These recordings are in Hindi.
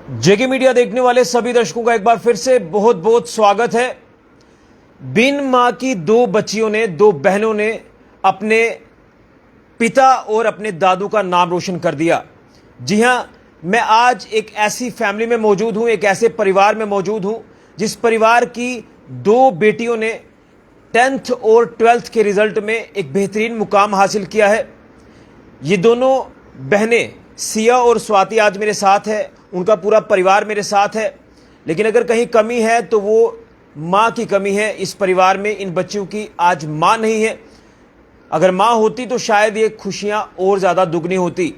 जेके मीडिया देखने वाले सभी दर्शकों का एक बार फिर से बहुत बहुत स्वागत है। बिन मां की दो बच्चियों ने, दो बहनों ने अपने पिता और अपने दादू का नाम रोशन कर दिया। जी हां, मैं आज एक ऐसी फैमिली में मौजूद हूं, एक ऐसे परिवार में मौजूद हूं जिस परिवार की दो बेटियों ने 10th और 12th के रिजल्ट में एक बेहतरीन मुकाम हासिल किया है। ये दोनों बहनें सिया और स्वाति आज मेरे साथ है, उनका पूरा परिवार मेरे साथ है। लेकिन अगर कहीं कमी है तो वो माँ की कमी है। इस परिवार में इन बच्चियों की आज माँ नहीं है। अगर माँ होती तो शायद ये खुशियाँ और ज़्यादा दुगनी होती।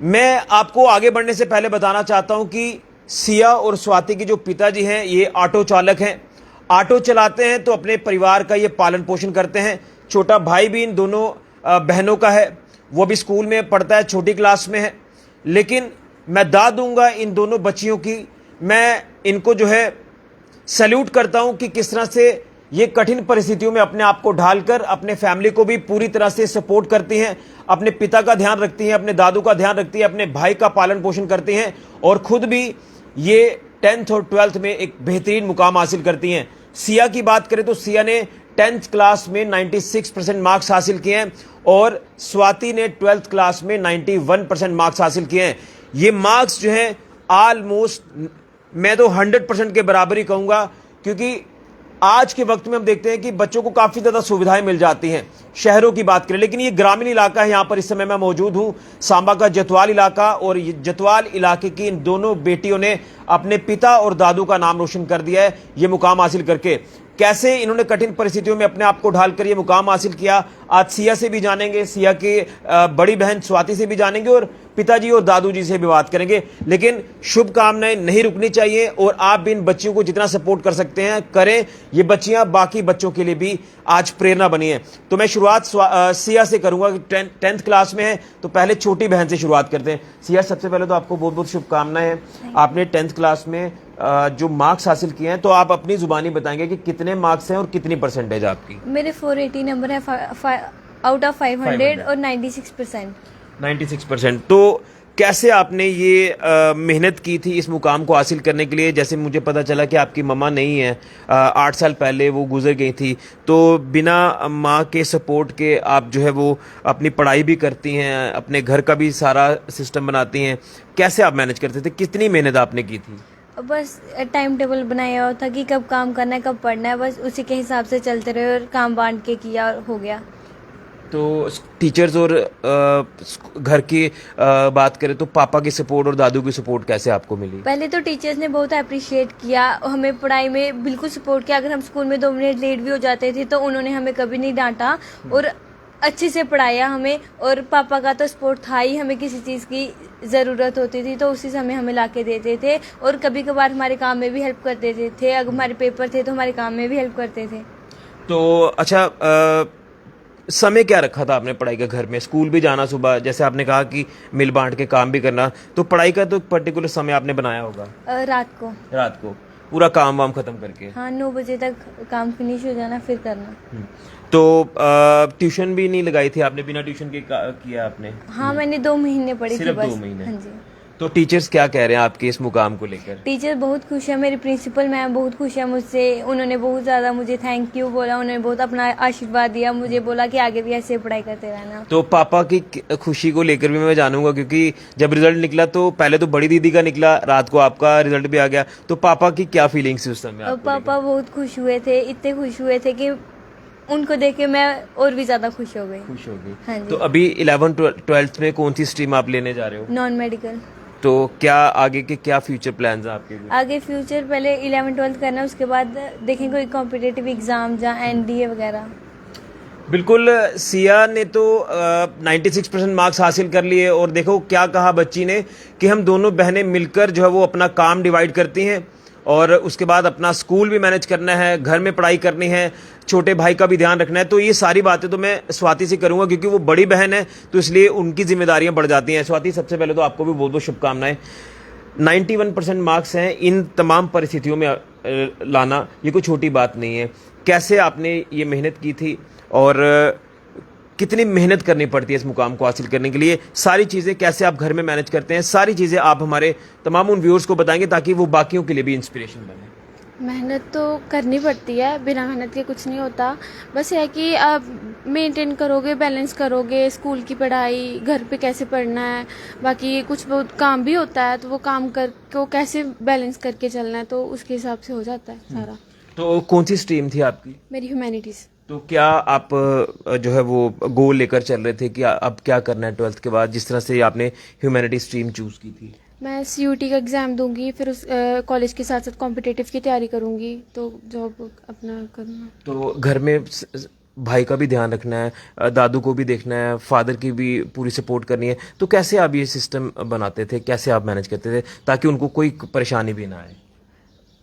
मैं आपको आगे बढ़ने से पहले बताना चाहता हूँ कि सिया और स्वाति के जो पिताजी हैं ये ऑटो चालक हैं। ऑटो चलाते हैं तो अपने परिवार का ये पालन पोषण करते हैं। छोटा भाई भी इन दोनों बहनों का है, वो भी स्कूल में पढ़ता है, छोटी क्लास में है। लेकिन मैं दाद दूंगा इन दोनों बच्चियों की। मैं इनको जो है सैल्यूट करता हूं कि किस तरह से ये कठिन परिस्थितियों में अपने आप को ढालकर अपने फैमिली को भी पूरी तरह से सपोर्ट करती हैं, अपने पिता का ध्यान रखती हैं, अपने दादू का ध्यान रखती हैं, अपने भाई का पालन पोषण करती हैं और खुद भी ये 10th और 12th में एक बेहतरीन मुकाम हासिल करती हैं। सिया की बात करें तो सिया ने 10th क्लास में 96% मार्क्स हासिल किए हैं और स्वाति ने 12th क्लास में 91% मार्क्स हासिल किए हैं। ये मार्क्स जो हैं ऑलमोस्ट मैं तो 100% के बराबर ही कहूँगा, क्योंकि आज के वक्त में हम देखते हैं कि बच्चों को काफ़ी ज़्यादा सुविधाएं मिल जाती हैं। शहरों की बात करें, लेकिन ये ग्रामीण इलाका है। यहाँ पर इस समय मैं मौजूद हूँ, सांबा का जतवाल इलाका, और जतवाल इलाके की इन दोनों बेटियों ने अपने पिता और दादू का नाम रोशन कर दिया है ये मुकाम हासिल करके। कैसे इन्होंने कठिन परिस्थितियों में अपने आप को ढालकर ये मुकाम हासिल किया, आज सिया से भी जानेंगे, सिया की बड़ी बहन स्वाति से भी जानेंगे और पिताजी और दादू जी से भी बात करेंगे। लेकिन शुभकामनाएं नहीं रुकनी चाहिए और आप भी इन बच्चियों को जितना सपोर्ट कर सकते हैं करें। ये बच्चियां बाकी बच्चों के लिए भी आज प्रेरणा बनी है। तो मैं शुरुआत सिया से करूंगा कि 10th क्लास में है, तो पहले छोटी बहन से शुरुआत करते हैं। सिया, सबसे पहले तो आपको बहुत बहुत शुभकामनाएं हैं। आपने 10th क्लास में जो मार्क्स हासिल किए हैं, तो आप अपनी जुबानी बताएंगे कि कितने मार्क्स हैं और कितनी परसेंटेज आपकी? मेरे 480 नंबर है आउट ऑफ 500 और 96%। तो कैसे आपने ये मेहनत की थी इस मुकाम को हासिल करने के लिए? जैसे मुझे पता चला कि आपकी मम्मा नहीं है, 8 साल पहले वो गुजर गई थी, तो बिना माँ के सपोर्ट के आप जो है वो अपनी पढ़ाई भी करती हैं, अपने घर का भी सारा सिस्टम बनाती हैं। कैसे आप मैनेज करते थे? कितनी मेहनत आपने की थी? बस टाइम टेबल बनाया हुआ था कि कब काम करना है, कब पढ़ना है, बस उसी के हिसाब से चलते रहे और काम बांट के किया और हो गया। तो टीचर्स और घर की बात करें तो पापा की सपोर्ट और दादू की सपोर्ट कैसे आपको मिली? पहले तो टीचर्स ने बहुत अप्रिशिएट किया, हमें पढ़ाई में बिल्कुल सपोर्ट किया। अगर हम स्कूल में 2 मिनट लेट भी हो जाते थे तो उन्होंने हमें कभी नहीं डांटा और अच्छे से पढ़ाया हमें। और पापा का तो सपोर्ट था ही, हमें किसी चीज़ की ज़रूरत होती थी तो उसी समय हमें ला के देते थे और कभी कभार हमारे काम में भी हेल्प कर देते थे। अगर हमारे पेपर थे तो हमारे काम में भी हेल्प करते थे। तो अच्छा, समय क्या रखा था आपने पढ़ाई का? घर में स्कूल भी जाना सुबह, जैसे आपने कहा कि मिल बांट के काम भी करना, तो पढ़ाई का तो पर्टिकुलर समय आपने बनाया होगा? रात को पूरा काम वाम खत्म करके? हाँ, 9 बजे तक काम फिनिश हो जाना फिर करना। तो ट्यूशन भी नहीं लगाई थी आपने? बिना ट्यूशन के किया आपने? हाँ, मैंने 2 महीने पढ़ी थी बस। 2 महीने? हाँ जी। तो टीचर्स क्या कह रहे हैं आपके इस मुकाम को लेकर? टीचर बहुत खुश है, मेरी प्रिंसिपल मैम बहुत खुश है मुझसे। उन्होंने बहुत ज़्यादा मुझे थैंक यू बोला, उन्होंने बहुत अपना आशीर्वाद दिया मुझे, बोला कि आगे भी ऐसे पढ़ाई करते रहना। तो पापा की खुशी को लेकर भी मैं जानूंगा, क्योंकि जब रिजल्ट निकला तो पहले तो बड़ी दीदी का निकला, रात को आपका रिजल्ट भी आ गया, तो पापा की क्या फीलिंग्स उस समय? पापा बहुत खुश हुए थे, इतने खुश हुए थे कि उनको देख के मैं और भी ज्यादा खुश हो गई। हाँ जी। तो अभी 11th 12th में कौन सी स्ट्रीम आप लेने जा रहे हो? Non medical. तो क्या आगे के क्या फ्यूचर प्लान्स हैं आपके? आगे फ्यूचर पहले 11th 12th करना, उसके बाद देखेंगे कोई कॉम्पिटिटिव एग्जाम जहाँ NDA वगैरह। बिल्कुल, सिया ने तो 96% मार्क्स हासिल कर लिए और देखो क्या कहा बच्ची ने कि हम दोनों बहनें मिलकर जो है वो अपना काम डिवाइड करती हैं और उसके बाद अपना स्कूल भी मैनेज करना है, घर में पढ़ाई करनी है, छोटे भाई का भी ध्यान रखना है। तो ये सारी बातें तो मैं स्वाति से करूंगा क्योंकि वो बड़ी बहन है, तो इसलिए उनकी जिम्मेदारियां बढ़ जाती हैं। स्वाति, सबसे पहले तो आपको भी बहुत बहुत शुभकामनाएं। 91% मार्क्स हैं, इन तमाम परिस्थितियों में लाना ये कोई छोटी बात नहीं है। कैसे आपने ये मेहनत की थी और कितनी मेहनत करनी पड़ती है इस मुकाम को हासिल करने के लिए, सारी चीज़ें कैसे आप घर में मैनेज करते हैं, सारी चीज़ें आप हमारे तमाम उन व्यूअर्स को बताएंगे ताकि वो बाकियों के लिए भी इंस्पिरेशन बने। मेहनत तो करनी पड़ती है, बिना मेहनत के कुछ नहीं होता। बस है कि आप मेंटेन करोगे, बैलेंस करोगे, स्कूल की पढ़ाई, घर पे कैसे पढ़ना है, बाकी कुछ बहुत काम भी होता है तो वो काम कर को कैसे बैलेंस करके चलना है, तो उसके हिसाब से हो जाता है सारा। तो कौन सी स्ट्रीम थी आपकी? मेरी ह्यूमैनिटीज़। तो क्या आप जो है वो गोल लेकर चल रहे थे कि अब क्या करना है 12th के बाद, जिस तरह से आपने ह्यूमैनिटी स्ट्रीम चूज़ की थी? मैं सीयूटी का एग्ज़ाम दूंगी, फिर उस कॉलेज के साथ साथ कॉम्पिटिटिव की तैयारी करूंगी, तो जॉब अपना करना। तो घर में भाई का भी ध्यान रखना है, दादू को भी देखना है, फादर की भी पूरी सपोर्ट करनी है, तो कैसे आप ये सिस्टम बनाते थे, कैसे आप मैनेज करते थे ताकि उनको कोई परेशानी भी ना आए?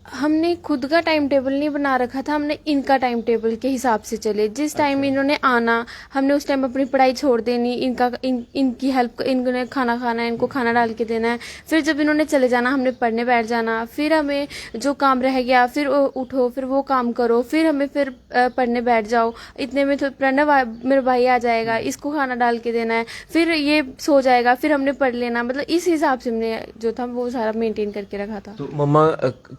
हमने खुद का टाइम टेबल नहीं बना रखा था, हमने इनका टाइम टेबल के हिसाब से चले। जिस टाइम इन्होंने आना, हमने उस टाइम अपनी पढ़ाई छोड़ देनी, इनकी हेल्प, इन्होंने खाना खाना है, इनको खाना डाल के देना है। फिर जब इन्होंने चले जाना, हमने पढ़ने बैठ जाना। फिर हमें जो काम रह गया, फिर उठो, फिर वो काम करो, फिर हमें फिर पढ़ने बैठ जाओ। इतने में तो प्रणव मेरा भाई आ जाएगा, इसको खाना डाल के देना है, फिर ये सो जाएगा, फिर हमने पढ़ लेना। मतलब इस हिसाब से हमने जो था वो सारा मेंटेन करके रखा था। तो मम्मा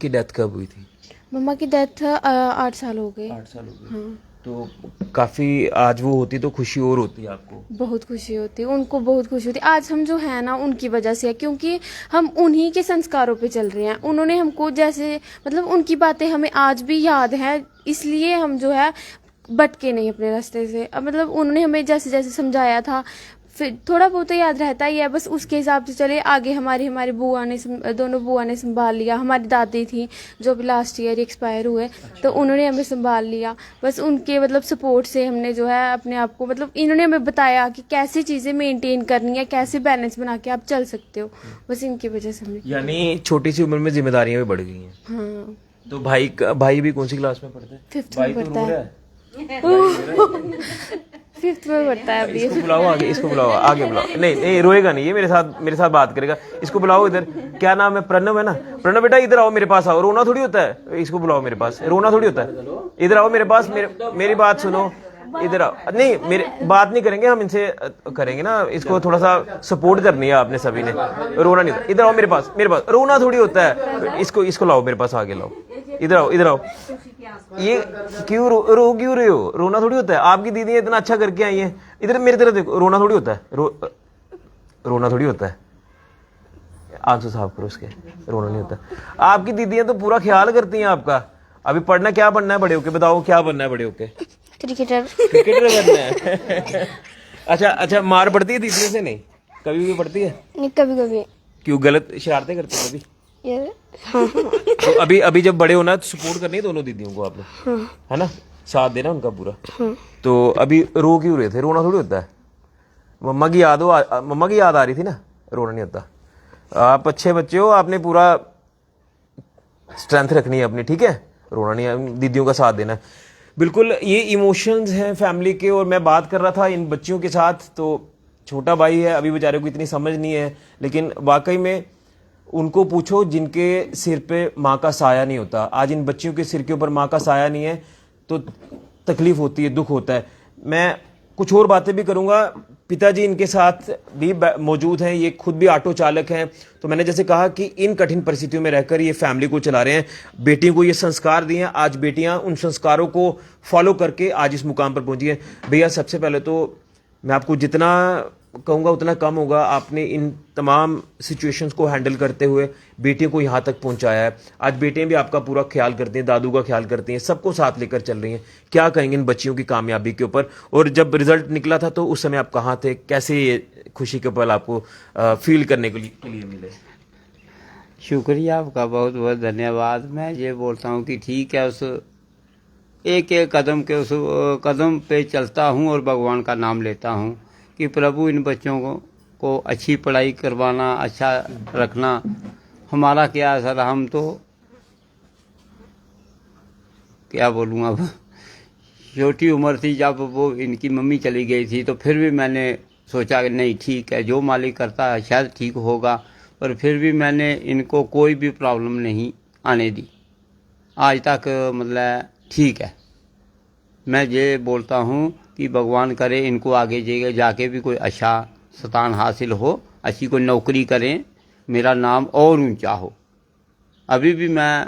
की डेथ कब हुई थी? मम्मा की डेथ 8 साल हो गए। 8 साल हो गए। हाँ, तो काफी आज वो होती तो खुशी और होती आपको? बहुत खुशी होती, उनको बहुत खुशी होती। आज हम जो है ना उनकी वजह से है, क्योंकि हम उन्हीं के संस्कारों पे चल रहे हैं। उन्होंने हमको जैसे, मतलब उनकी बातें हमें आज भी याद हैं, इसलिए हम जो है भटके नहीं अपने रास्ते से। अब मतलब उन्होंने हमें जैसे जैसे समझाया था, फिर थोड़ा बहुत तो याद रहता ही है, बस उसके हिसाब से चले आगे। हमारी बुआ ने दोनों बुआ ने संभाल लिया। हमारी दादी थी जो भी लास्ट ईयर एक्सपायर हुए, तो उन्होंने हमें संभाल लिया। बस उनके मतलब सपोर्ट से हमने जो है अपने आप को, मतलब इन्होंने हमें बताया कि कैसे चीज़ें मेंटेन करनी है, कैसे बैलेंस बना के आप चल सकते हो। बस इनकी वजह से हमने, यानी छोटी सी उम्र में जिम्मेदारियां भी बढ़ गई हैं। हाँ। तो भाई भी कौन सी क्लास में पढ़ते हैं? 5th भाई में तो पढ़ता रो रहा है। है। 5th में पढ़ता है अभी। इसको बुलाओ आगे, इसको बुलाओ आगे, बुलाओ। नहीं नहीं, रोएगा नहीं, ये मेरे साथ बात करेगा। इसको बुलाओ इधर। क्या नाम है? प्रणव है ना? प्रणव बेटा इधर आओ, मेरे पास आओ। रोना थोड़ी होता है, इसको बुलाओ मेरे पास। रोना थोड़ी होता है, इधर आओ मेरे पास। मेरी बात सुनो, इधर आओ। नहीं, मेरे बात नहीं करेंगे हम, इनसे करेंगे ना। इसको थोड़ा सा सपोर्ट करनी है आपने सभी ने। रोना नहीं होता, इधर आओ मेरे पास। रोना थोड़ी होता है। इसको लाओ मेरे पास, आगे लाओ। इधर आओ। ये क्यों रो क्यों रहे हो? रोना थोड़ी होता है। आपकी दीदी इतना अच्छा करके आई है, इधर मेरी तरफ देखो। रोना थोड़ी होता है, रोना थोड़ी होता है। आंसू साफ करो उसके, रोना नहीं होता। आपकी दीदियां तो पूरा ख्याल करती हैं आपका। अभी पढ़ना, क्या बनना है बड़े होके? बताओ क्या बनना है बड़े होके? क्रिकेटर बनना है। अच्छा, मार पड़ती है दीदियों से? नहीं, कभी भी पड़ती है? नहीं, कभी कभी। क्यों, गलत शरारतें करते हो कभी? तो अभी जब बड़े होना तो सपोर्ट करनी है दोनों दीदियों को आपने, है ना? साथ देना उनका पूरा। तो अभी रो क्यों रहे थे? रोना थोड़ी होता है। मम्मा की याद आ रही थी ना, रोना नहीं होता। आप अच्छे बच्चे हो, आपने पूरा स्ट्रेंथ रखनी है अपनी, ठीक है? रोना नहीं है, दीदियों का साथ देना है। बिल्कुल, ये इमोशंस हैं फैमिली के। और मैं बात कर रहा था इन बच्चियों के साथ, तो छोटा भाई है, अभी बेचारे को इतनी समझ नहीं है, लेकिन वाकई में उनको पूछो जिनके सिर पे माँ का साया नहीं होता। आज इन बच्चियों के सिर के ऊपर माँ का साया नहीं है तो तकलीफ होती है, दुख होता है। मैं कुछ और बातें भी करूंगा। पिताजी इनके साथ भी मौजूद हैं, ये खुद भी ऑटो चालक हैं। तो मैंने जैसे कहा कि इन कठिन परिस्थितियों में रहकर ये फैमिली को चला रहे हैं, बेटियों को ये संस्कार दिए हैं। आज बेटियां उन संस्कारों को फॉलो करके आज इस मुकाम पर पहुंची है। भैया, सबसे पहले तो मैं आपको जितना कहूँगा उतना कम होगा। आपने इन तमाम सिचुएशंस को हैंडल करते हुए बेटियों को यहाँ तक पहुँचाया है। आज बेटियाँ भी आपका पूरा ख्याल करती हैं, दादू का ख्याल करती हैं, सबको साथ लेकर चल रही हैं। क्या कहेंगे इन बच्चियों की कामयाबी के ऊपर? और जब रिजल्ट निकला था तो उस समय आप कहाँ थे? कैसे ये खुशी के पल आपको फील करने के लिए मिले? शुक्रिया आपका, बहुत बहुत धन्यवाद। मैं ये बोलता हूँ कि ठीक है, उस एक एक कदम के उस कदम पे चलता हूँ और भगवान का नाम लेता हूँ कि प्रभु इन बच्चों को अच्छी पढ़ाई करवाना, अच्छा रखना। हमारा क्या है सर, हम तो क्या बोलूँ, अब छोटी उम्र थी जब वो इनकी मम्मी चली गई थी, तो फिर भी मैंने सोचा कि नहीं ठीक है, जो मालिक करता है शायद ठीक होगा। पर फिर भी मैंने इनको कोई भी प्रॉब्लम नहीं आने दी आज तक, मतलब ठीक है। मैं ये बोलता हूँ कि भगवान करे इनको आगे जाके भी कोई अच्छा स्थान हासिल हो, अच्छी कोई नौकरी करें, मेरा नाम और ऊंचा हो। अभी भी मैं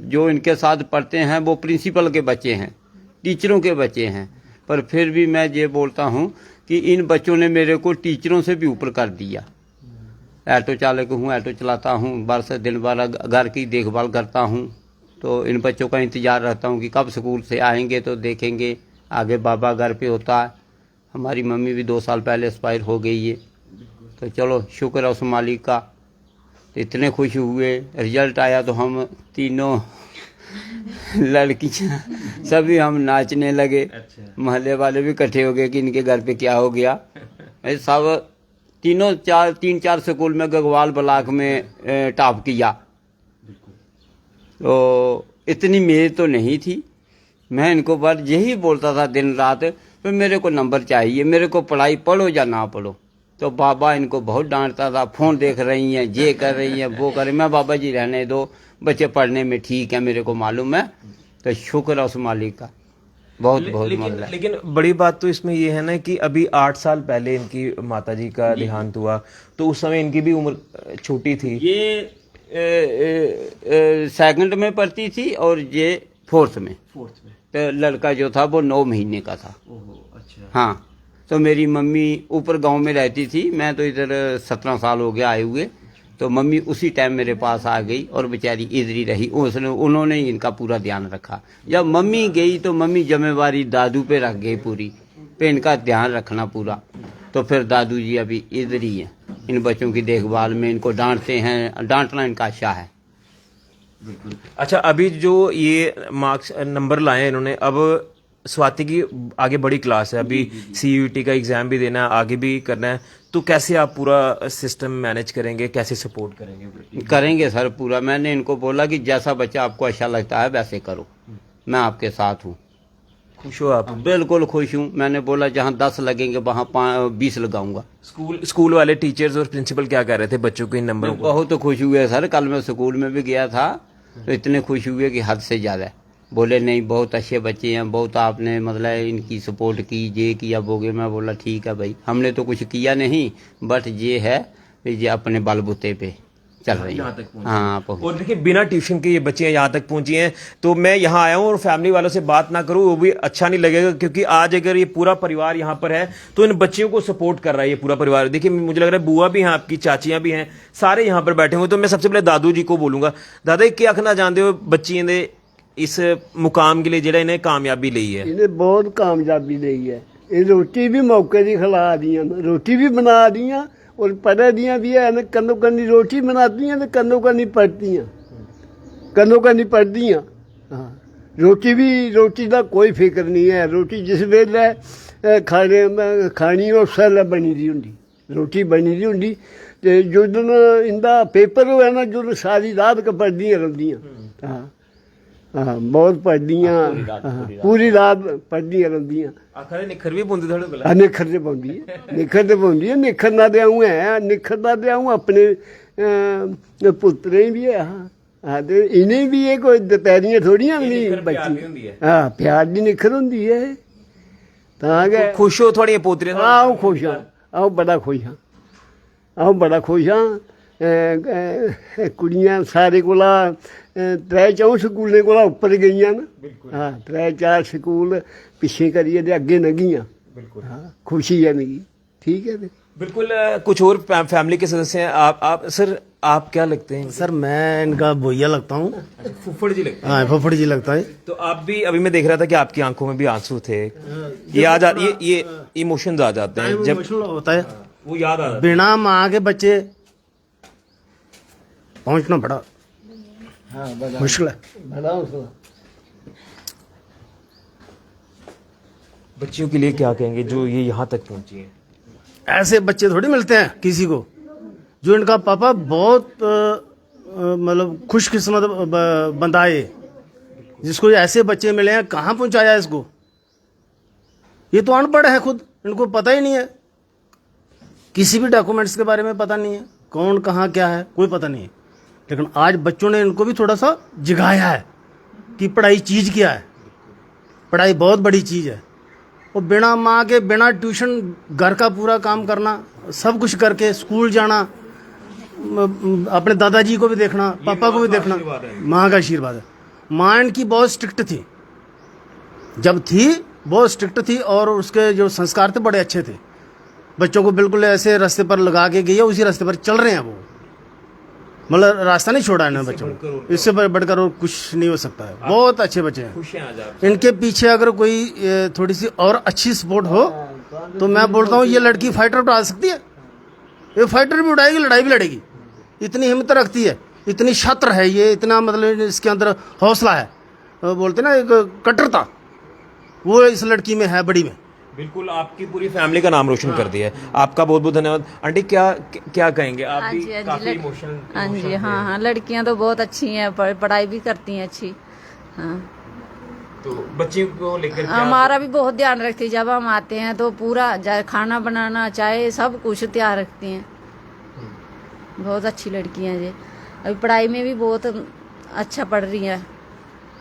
जो इनके साथ पढ़ते हैं वो प्रिंसिपल के बच्चे हैं, टीचरों के बच्चे हैं, पर फिर भी मैं ये बोलता हूँ कि इन बच्चों ने मेरे को टीचरों से भी ऊपर कर दिया। ऑटो चालक हूँ, ऑटो चलाता हूँ, बस दिन भर घर की देखभाल करता हूँ। तो इन बच्चों का इंतज़ार रहता हूँ कि कब स्कूल से आएंगे तो देखेंगे आगे बाबा घर पे होता है। हमारी मम्मी भी 2 साल पहले एक्सपायर हो गई है। तो चलो शुक्र है उस मालिक का। तो इतने खुश हुए, रिजल्ट आया तो हम तीनों लड़कियाँ सभी हम नाचने लगे। मोहल्ले वाले भी इकट्ठे हो गए कि इनके घर पे क्या हो गया। ऐसे सब 3-4 स्कूल में गगवाल ब्लॉक में टॉप किया। तो इतनी मेहनत तो नहीं थी। मैं इनको बस यही बोलता था दिन रात, तो मेरे को नंबर चाहिए, मेरे को पढ़ाई पढ़ो या ना पढ़ो। तो बाबा इनको बहुत डांटता था, फ़ोन देख रही हैं, ये कर रही हैं, वो कर रही। मैं बाबा जी रहने दो, बच्चे पढ़ने में ठीक है, मेरे को मालूम है। तो शुक्र है उस मालिक का, बहुत बहुत मतलब है। लेकिन बड़ी बात तो इसमें ये है ना कि अभी 8 साल पहले इनकी माताजी का देहांत हुआ, तो उस समय इनकी भी उम्र छोटी थी। ये सेकंड में पढ़ती थी और ये फोर्थ में। तो लड़का जो था वो 9 महीने का था। अच्छा। हाँ, तो मेरी मम्मी ऊपर गांव में रहती थी, मैं तो इधर 17 साल हो गया आए हुए। तो मम्मी उसी टाइम मेरे पास आ गई और बेचारी इधर ही रही। उन्होंने ही इनका पूरा ध्यान रखा। जब मम्मी गई तो मम्मी जिम्मेवारी दादू पे रख गई पूरी, पे इनका ध्यान रखना पूरा। तो फिर दादू जी अभी इधर ही हैं, इन बच्चों की देखभाल में। इनको डांटते हैं, डांटना इनका अच्छा है। अच्छा, अभी जो ये मार्क्स नंबर लाए हैं इन्होंने, अब स्वाति की आगे बड़ी क्लास है, अभी CUET का एग्जाम भी देना है, आगे भी करना है, तो कैसे आप पूरा सिस्टम मैनेज करेंगे, कैसे सपोर्ट करेंगे? करेंगे सर पूरा। मैंने इनको बोला कि जैसा बच्चा आपको अच्छा लगता है वैसे करो, मैं आपके साथ हूँ। खुश हो आप? बिल्कुल खुश हूँ। मैंने बोला जहाँ 10 लगेंगे वहाँ 20 लगाऊंगा। स्कूल वाले टीचर्स और प्रिंसिपल क्या कह रहे थे बच्चों के इन नंबरों को? बहुत खुश हुए सर। कल मैं स्कूल में भी गया था तो इतने खुश हुए कि हद से ज़्यादा। बोले नहीं बहुत अच्छे बच्चे हैं, बहुत आपने मतलब इनकी सपोर्ट की, ये किया वो गया। मैं बोला ठीक है भाई, हमने तो कुछ किया नहीं, बट ये है ये अपने बलबूते पे चल रही है। हाँ, और देखिए बिना ट्यूशन के ये बच्चे यहाँ तक पहुंची हैं। तो मैं यहाँ आया हूँ और फैमिली वालों से बात ना करूँ वो भी अच्छा नहीं लगेगा, क्योंकि आज अगर ये पूरा परिवार यहाँ पर है तो इन बच्चियों को सपोर्ट कर रहा है ये पूरा परिवार। देखिए मुझे लग रहा है बुआ भी हैं आपकी, चाचियां भी हैं, सारे यहाँ पर बैठे हुए। तो मैं सबसे पहले दादू जी को बोलूंगा, दादा क्या आखना चाहते हो बच्चियों ने इस मुकाम के लिए ਜਿਹੜਾ इन्हें कामयाबी ली है? इन्हें बहुत कामयाबी ली है। ये रोटी भी मौके की खिला दियां, रोटी भी बना दियां और पढ़ा दियां भी है। कन्नो कन्नी रोटी बनाती हैं तो कन्नो कन्नी पढ़ती हैं, कन्नो कन्नी पढ़ती हैं। हाँ, रोटी का कोई फिक्र नहीं है। रोटी जिस वेले खानी उस वेले बनी दी होंगी, रोटी बनी दी होंगी। तो जो दिन इनका पेपर होया ना, जो सारी रात का पढ़दियां रहिंदियां। हाँ हाँ, बहुत पढ़दियां, पूरी रात पढ़दियां रहिंदियां। आखर निखर भी पौंदी थोड़े भला? निखर ते पौंदी है, निखर ते पौंदी है। निखर ना ते आऊं है, निखर ना ते आऊं अपने पुत्रें भी है। हाँ, ते इन्हें भी ये कोई दोपहरियां थोड़ियां नहीं बच्ची। हाँ, प्यार दी निखर होंदी है। तां गै खुश हो थोड़ियां पोतरियां? आऊं खुश हाँ, आऊं बड़ा खुश हाँ, आऊं बड़ा खुश हाँ। कुड़ियां सारे कोला 3-4 स्कूलें कोला उप्पर गईयां ना। हाँ, 3-4 स्कूल पिछे करिए ते अग्गे लंघियां। हाँ, खुशी है मिगी। ठीक है। बिल्कुल। कुछ और फैमिली के सदस्य हैं। आप सर, आप क्या लगते हैं? सर मैं इनका भैया लगता हूँ। फुफड़ जी लगते हैं? हाँ, फुफड़ जी लगता है। तो आप भी, अभी मैं देख रहा था कि आपकी आंखों में भी आंसू थे। ये इमोशंस आ जाते हैं जब होता है, वो याद आ जाता है। बिना माँ के बच्चे पहुँचना बड़ा मुश्किल है। बड़ा हौसला। बच्चियों के लिए क्या कहेंगे जो ये यहाँ तक पहुंची हैं? ऐसे बच्चे थोड़ी मिलते हैं किसी को, जो इनका पापा बहुत मतलब खुशकिस्मत बंदा है, जिसको ऐसे बच्चे मिले हैं। कहाँ पहुंचाया इसको? ये तो अनपढ़ है खुद, इनको पता ही नहीं है, किसी भी डॉक्यूमेंट्स के बारे में पता नहीं है, कौन कहाँ क्या है कोई पता नहीं है। लेकिन आज बच्चों ने इनको भी थोड़ा सा जगाया है कि पढ़ाई चीज़ क्या है, पढ़ाई बहुत बड़ी चीज़ है। और बिना माँ के बिना ट्यूशन घर का पूरा काम करना, सब कुछ करके स्कूल जाना, अपने दादाजी को भी देखना, पापा को भी देखना, माँ का आशीर्वाद है। माँ इनकी बहुत स्ट्रिक्ट थी, जब थी बहुत स्ट्रिक्ट थी, और उसके जो संस्कार थे बड़े अच्छे थे। बच्चों को बिल्कुल ऐसे रास्ते पर लगा के गई है, उसी रास्ते पर चल रहे हैं वो, मतलब रास्ता नहीं छोड़ा है बच्चों को, इससे बढ़कर और कुछ नहीं हो सकता है। बहुत अच्छे बच्चे हैं। इनके पीछे अगर कोई थोड़ी सी और अच्छी सपोर्ट हो तो मैं बोलता हूँ ये लड़की फाइटर उड़ा सकती है, ये फाइटर भी उड़ाएगी, लड़ाई भी लड़ेगी, इतनी हिम्मत रखती है, इतनी छात्र है ये, इतना मतलब इसके अंदर हौसला है, बोलते ना एक कट्टरता, वो इस लड़की में है, बड़ी में। बिल्कुल, आपकी पूरी फैमिली का नाम रोशन कर दिया है। आपका बहुत बहुत धन्यवाद। आंटी क्या क्या कहेंगे आप? भी काफी इमोशनल। हाँ जी, हाँ, लड़कियां तो बहुत अच्छी हैं, पढ़ाई भी करती हैं अच्छी। हाँ, तो बच्चियों को लेकर हमारा भी बहुत ध्यान रखती है। जब हम आते हैं तो पूरा खाना बनाना, चाय, सब कुछ तैयार रखती हैं। बहुत अच्छी लड़कियां जी। अभी पढ़ाई में भी बहुत अच्छा पढ़ रही हैं,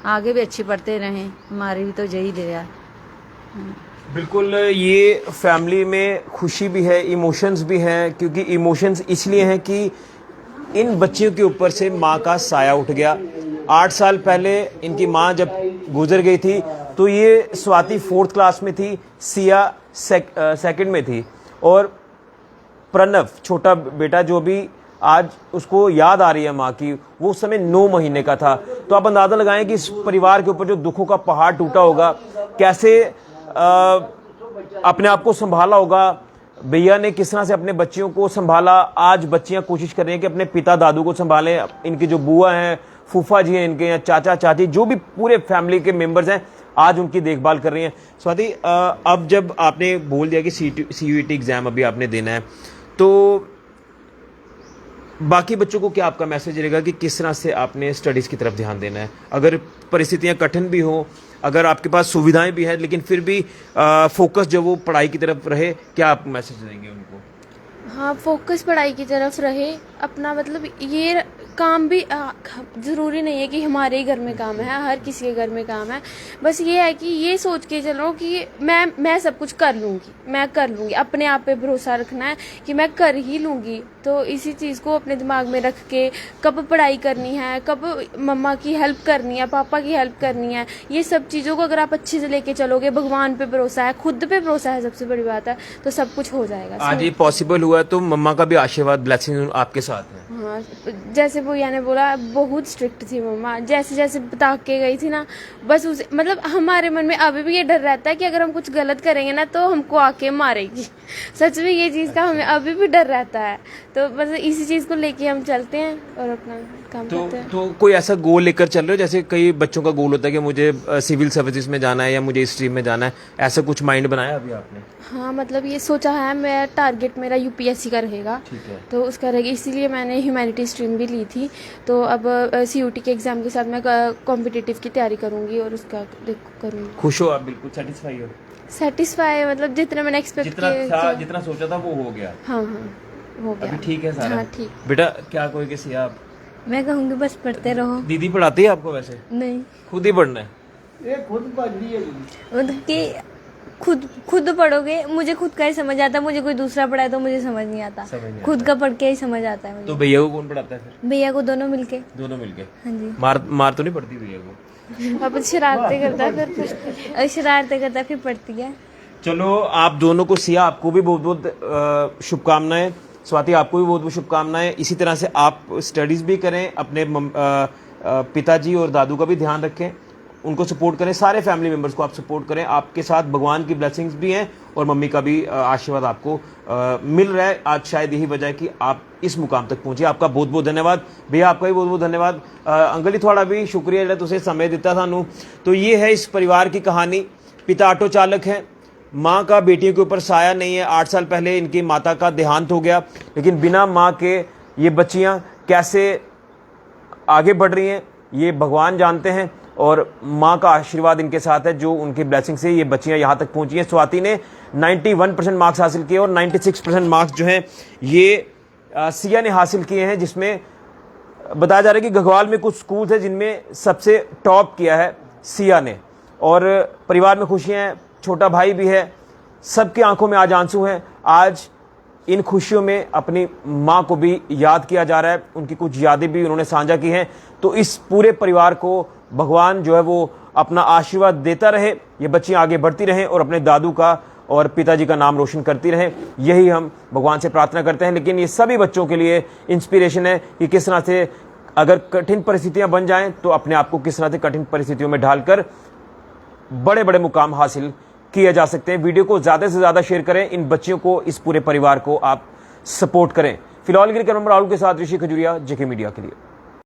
आगे भी अच्छी पढ़ते रहें, हमारी भी तो यही दया है। बिल्कुल, ये फैमिली में खुशी भी है, इमोशंस भी हैं, क्योंकि इमोशंस इसलिए हैं कि इन बच्चियों के ऊपर से माँ का साया उठ गया। 8 साल पहले इनकी माँ जब गुजर गई थी तो ये स्वाति 4th क्लास में थी, सिया 2nd में थी, और प्रणव छोटा बेटा जो भी आज उसको याद आ रही है माँ की, वो उस समय 9 महीने का था। तो आप अंदाजा लगाएं कि इस परिवार के ऊपर जो दुखों का पहाड़ टूटा होगा, कैसे अपने आप को संभाला होगा, भैया ने किस तरह से अपने बच्चियों को संभाला। आज बच्चियां कोशिश कर रही हैं कि अपने पिता दादू को संभालें, इनकी जो बुआ हैं, फूफा जी हैं इनके, या चाचा चाची, जो भी पूरे फैमिली के मेंबर्स हैं, आज उनकी देखभाल कर रही हैं। स्वाति, अब जब आपने बोल दिया कि CUET एग्जाम अभी आपने देना है, तो बाकी बच्चों को क्या आपका मैसेज रहेगा कि किस तरह से आपने स्टडीज़ की तरफ ध्यान देना है? अगर परिस्थितियां कठिन भी हो, अगर आपके पास सुविधाएं भी हैं, लेकिन फिर भी फोकस जो वो पढ़ाई की तरफ रहे, क्या आप मैसेज देंगे उनको? हाँ, फोकस पढ़ाई की तरफ रहे अपना, मतलब ये काम भी ज़रूरी नहीं है कि हमारे ही घर में काम है, हर किसी के घर में काम है। बस ये है कि ये सोच के चलो कि मैं सब कुछ कर लूँगी, मैं कर लूँगी, अपने आप पे भरोसा रखना है कि मैं कर ही लूँगी। तो इसी चीज़ को अपने दिमाग में रख के, कब पढ़ाई करनी है, कब मम्मा की हेल्प करनी है, पापा की हेल्प करनी है, ये सब चीज़ों को अगर आप अच्छे से लेके चलोगे, भगवान पे भरोसा है, खुद पे भरोसा है, सबसे बड़ी बात है, तो सब कुछ हो जाएगा। आज ये पॉसिबल हुआ तो मम्मा का भी आशीर्वाद, ब्लेसिंग आपके साथ है। हाँ, जैसे भैया ने बोला, बहुत स्ट्रिक्ट थी मम्मा, जैसे जैसे बता के गई थी ना, बस उसे, मतलब हमारे मन में अभी भी ये डर रहता है कि अगर हम कुछ गलत करेंगे ना तो हमको आके मारेगी। सच में ये चीज़ का हमें अभी भी डर रहता है। तो बस इसी चीज़ को लेके हम चलते हैं और अपना काम करते हैं। तो कोई ऐसा गोल लेकर चल रहे हो? जैसे कई बच्चों का गोल होता है कि मुझे सिविल सर्विसेज में जाना है या मुझे इस स्ट्रीम में जाना है, ऐसा कुछ माइंड बनाया अभी आपने? हाँ, मतलब ये सोचा है, मैं टारगेट मेरा UPSC का रहेगा, तो उसका रहेगा, इसीलिए मैंने ह्यूमैनिटी स्ट्रीम भी ली थी। तो अब CUET के एग्ज़ाम के साथ मैं कॉम्पिटिटिव की तैयारी करूँगी और उसका करूँगी। खुश हो आप? बिल्कुल सेटिस्फाई हो? सेटिस्फाई, मतलब जितना मैंने एक्सपेक्ट किया, जितना सोचा था वो हो गया। हाँ हाँ, हो गया। अभी ठीक है सारा? हाँ, ठीक। बेटा क्या कोई किसी आप? मैं कहूँगी बस पढ़ते रहो। दीदी पढ़ाती है आपको? वैसे नहीं, खुद ही पढ़ना है? ये खुद पढ़ती है। मतलब कि खुद पढ़ोगे, मुझे खुद का ही समझ आता है, मुझे कोई दूसरा पढ़ाए तो मुझे समझ नहीं आता, खुद का पढ़ के ही समझ आता है मुझे। तो भैया को कौन पढ़ाता है फिर? भैया को दोनों मिलके। दोनों मिलके? हाँ जी। मार तो नहीं पड़ती भैया को? अब शरारतें करता है, फिर शरारतें करता है, फिर पढ़ती है। चलो, आप दोनों को, सिया आपको भी बहुत बहुत शुभकामनाएं, स्वाति आपको भी बहुत बहुत शुभकामनाएं। इसी तरह से आप स्टडीज़ भी करें, अपने पिताजी और दादू का भी ध्यान रखें, उनको सपोर्ट करें, सारे फैमिली मेम्बर्स को आप सपोर्ट करें। आपके साथ भगवान की ब्लेसिंग्स भी हैं और मम्मी का भी आशीर्वाद आपको मिल रहा है। आज शायद यही वजह है कि आप इस मुकाम तक पहुंचे। आपका बहुत बहुत धन्यवाद भैया, आपका भी बहुत बहुत धन्यवाद। अंकल जी थोड़ा भी शुक्रिया जो तुझे समय दिता सानू। तो ये है इस परिवार की कहानी। पिता ऑटो चालक हैं, माँ का बेटियों के ऊपर साया नहीं है। 8 साल पहले इनकी माता का देहांत हो गया, लेकिन बिना माँ के ये बच्चियाँ कैसे आगे बढ़ रही हैं ये भगवान जानते हैं, और माँ का आशीर्वाद इनके साथ है, जो उनकी ब्लेसिंग से ये बच्चियाँ यहाँ तक पहुँची हैं। स्वाति ने 91% मार्क्स हासिल किए और 96% मार्क्स जो हैं ये सिया ने हासिल किए हैं, जिसमें बताया जा रहा है कि घगवाल में कुछ स्कूल थे जिनमें सबसे टॉप किया है सिया ने। और परिवार में खुशियाँ हैं, छोटा भाई भी है, सबकी आंखों में आज आंसू हैं। आज इन खुशियों में अपनी माँ को भी याद किया जा रहा है, उनकी कुछ यादें भी उन्होंने साझा की हैं। तो इस पूरे परिवार को भगवान जो है वो अपना आशीर्वाद देता रहे, ये बच्चियां आगे बढ़ती रहें और अपने दादू का और पिताजी का नाम रोशन करती रहें, यही हम भगवान से प्रार्थना करते हैं। लेकिन ये सभी बच्चों के लिए इंस्पिरेशन है कि किस तरह से अगर कठिन परिस्थितियां बन जाएं तो अपने आप को किस तरह से कठिन परिस्थितियों में ढालकर बड़े बड़े मुकाम हासिल किए जा सकते हैं। वीडियो को ज़्यादा से ज़्यादा शेयर करें, इन बच्चियों को, इस पूरे परिवार को आप सपोर्ट करें। फिलहाल के लिए कैमरा राहुल के साथ ऋषि खजुरिया, जेके मीडिया के लिए।